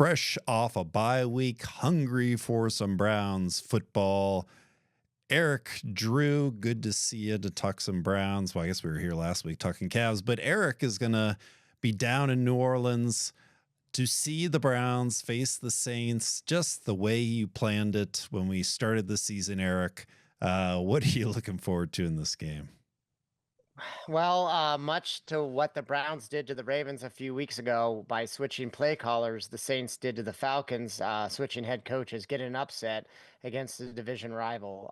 fresh off a bye week, hungry for some Browns football. Eric, Drew, good to see you to talk some Browns. Well, I guess we were here last week talking Cavs, but Eric is going to be down in New Orleans to see the Browns face the Saints just the way you planned it when we started the season, Eric. What are you looking forward to in this game? Well, much to what the Browns did to the Ravens a few weeks ago by switching play callers, the Saints did to the Falcons, switching head coaches, getting an upset against the division rival.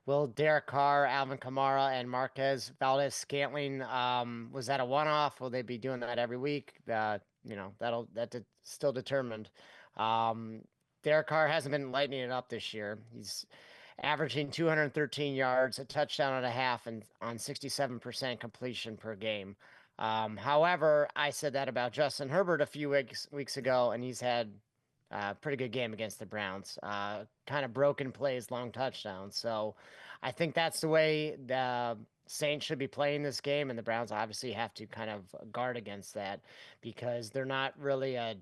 Will Derek Carr, Alvin Kamara, and Marquez Valdez-Scantling, was that a one-off? Will they be doing that every week? That's still determined. Um, Derek Carr hasn't been lighting it up this year. He's averaging 213 yards, a touchdown and a half, and on 67% completion per game. However, I said that about Justin Herbert a few weeks ago, and he's had a pretty good game against the Browns. Kind of broken plays, long touchdowns. So I think that's the way the Saints should be playing this game, and the Browns obviously have to kind of guard against that because they're not really a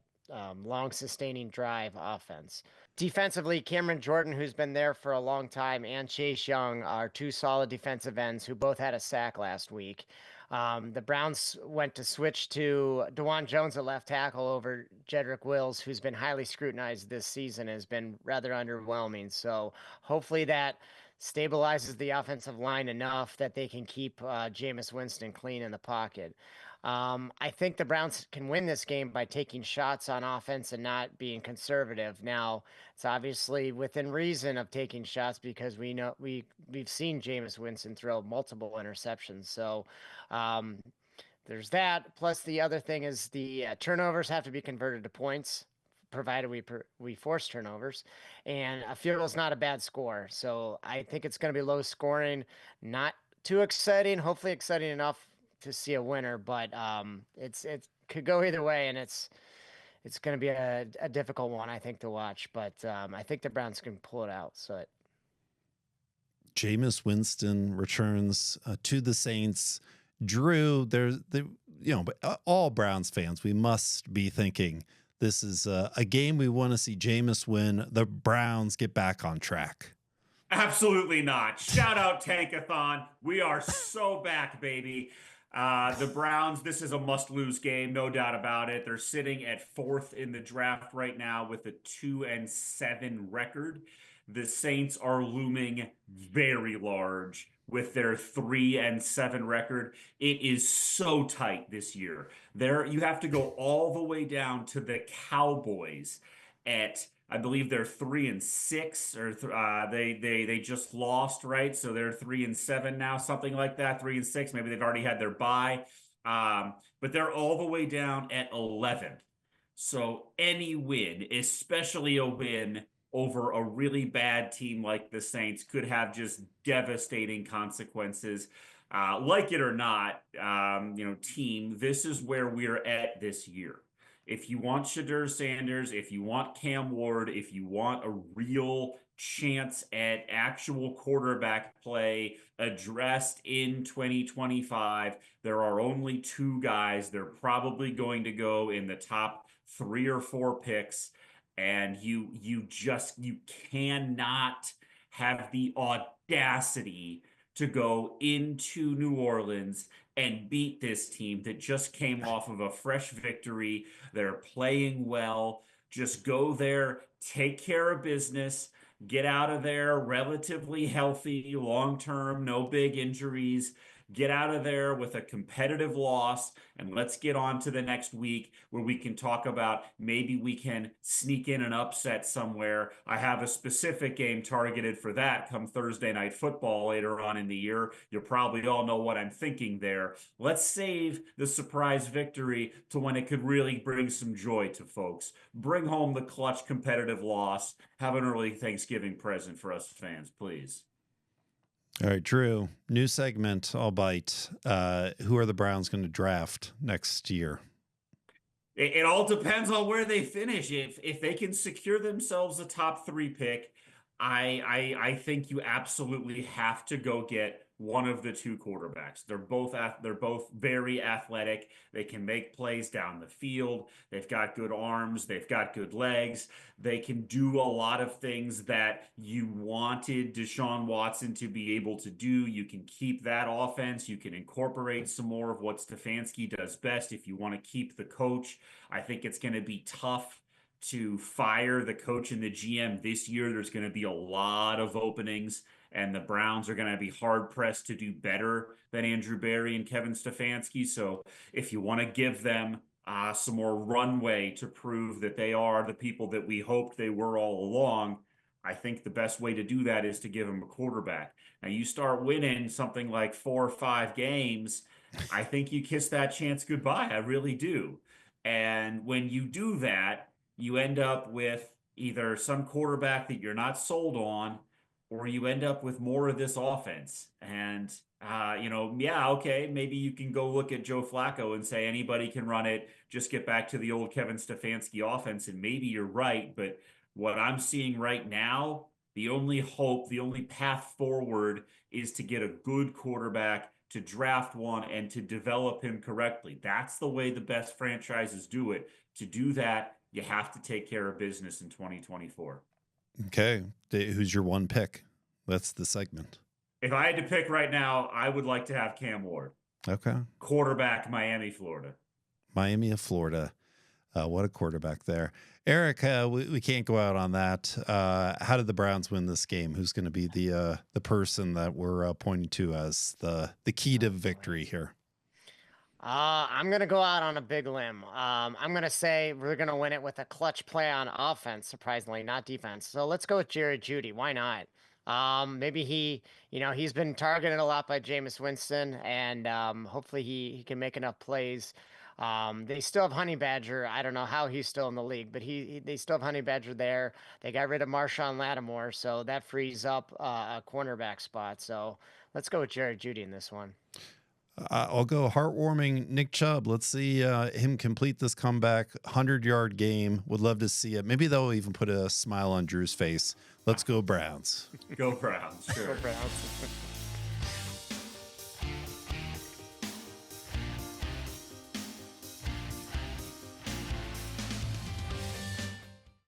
long sustaining drive offense. Defensively, Cameron Jordan, who's been there for a long time, and Chase Young are two solid defensive ends who both had a sack last week. The Browns went to switch to DeJuan Jones at left tackle over Jedrick Wills, who's been highly scrutinized this season, has been rather underwhelming. So hopefully that stabilizes the offensive line enough that they can keep Jameis Winston clean in the pocket. I think the Browns can win this game by taking shots on offense and not being conservative. Now, it's obviously within reason of taking shots because we know we've seen Jameis Winston throw multiple interceptions. So, um, there's that. Plus, the other thing is the turnovers have to be converted to points, provided we force turnovers, and a field goal is not a bad score. So I think it's going to be low scoring, not too exciting. Hopefully, exciting enough to see a winner, but it could go either way, and it's going to be a difficult one I think to watch. But I think the Browns can pull it out. So Jameis Winston returns to the Saints. Drew, but all Browns fans, we must be thinking this is a game we want to see Jameis win. The Browns get back on track. Absolutely not. Shout out Tankathon. We are so back, baby. The Browns, this is a must-lose game, no doubt about it. They're sitting at fourth in the draft right now with a 2-7 record. The Saints are looming very large with their 3-7 record. It is so tight this year. There, you have to go all the way down to the Cowboys at, I believe they're 3-6, or they just lost, right? So they're 3-7 now, something like that. 3-6. Maybe they've already had their bye, but they're all the way down at 11. So any win, especially a win over a really bad team like the Saints, could have just devastating consequences. Like it or not, team, this is where we're at this year. If you want Shadur Sanders, if you want Cam Ward, if you want a real chance at actual quarterback play addressed in 2025, there are only two guys. They're probably going to go in the top 3 or 4 picks, and you cannot have the audacity to go into New Orleans and beat this team that just came off of a fresh victory. They're playing well. Just go there, take care of business, get out of there relatively healthy, long term, no big injuries. Get out of there with a competitive loss, and let's get on to the next week where we can talk about maybe we can sneak in an upset somewhere. I have a specific game targeted for that come Thursday Night Football later on in the year. You'll probably all know what I'm thinking there. Let's save the surprise victory to when it could really bring some joy to folks. Bring home the clutch competitive loss. Have an early Thanksgiving present for us fans, please. All right, Drew, new segment, I'll bite. Who are the Browns going to draft next year? It all depends on where they finish. If they can secure themselves a top 3 pick, I think you absolutely have to go get one of the two quarterbacks. They're both very athletic. They can make plays down the field. They've got good arms. They've got good legs. They can do a lot of things that you wanted Deshaun Watson to be able to do. You can keep that offense. You can incorporate some more of what Stefanski does best if you want to keep the coach. I think it's going to be tough to fire the coach and the GM this year. There's going to be a lot of openings, and the Browns are going to be hard pressed to do better than Andrew Berry and Kevin Stefanski. So if you want to give them some more runway to prove that they are the people that we hoped they were all along, I think the best way to do that is to give them a quarterback. Now, you start winning something like 4 or 5 games, I think you kiss that chance goodbye. I really do. And when you do that, you end up with either some quarterback that you're not sold on, or you end up with more of this offense. And, okay, maybe you can go look at Joe Flacco and say anybody can run it. Just get back to the old Kevin Stefanski offense. And maybe you're right. But what I'm seeing right now, the only hope, the only path forward is to get a good quarterback, to draft one, and to develop him correctly. That's the way the best franchises do it. To do that, you have to take care of business in 2024. Okay. Who's your one pick? That's the segment. If I had to pick right now, I would like to have Cam Ward. Okay. Quarterback, Miami, Florida. Miami of Florida. What a quarterback there. Eric, we can't go out on that. How did the Browns win this game? Who's going to be the person that we're pointing to as the key to victory here? I'm going to go out on a big limb. I'm going to say we're going to win it with a clutch play on offense, surprisingly, not defense. So let's go with Jerry Jeudy. Why not? Maybe he's been targeted a lot by Jameis Winston, and hopefully he can make enough plays. They still have Honey Badger. I don't know how he's still in the league, but they still have Honey Badger there. They got rid of Marshawn Lattimore, so that frees up a cornerback spot. So let's go with Jerry Jeudy in this one. I'll go heartwarming Nick Chubb. Let's see him complete this comeback 100-yard game. Would love to see it. Maybe they'll even put a smile on Drew's face. Let's go Browns. Go Browns. Sure. Go Browns.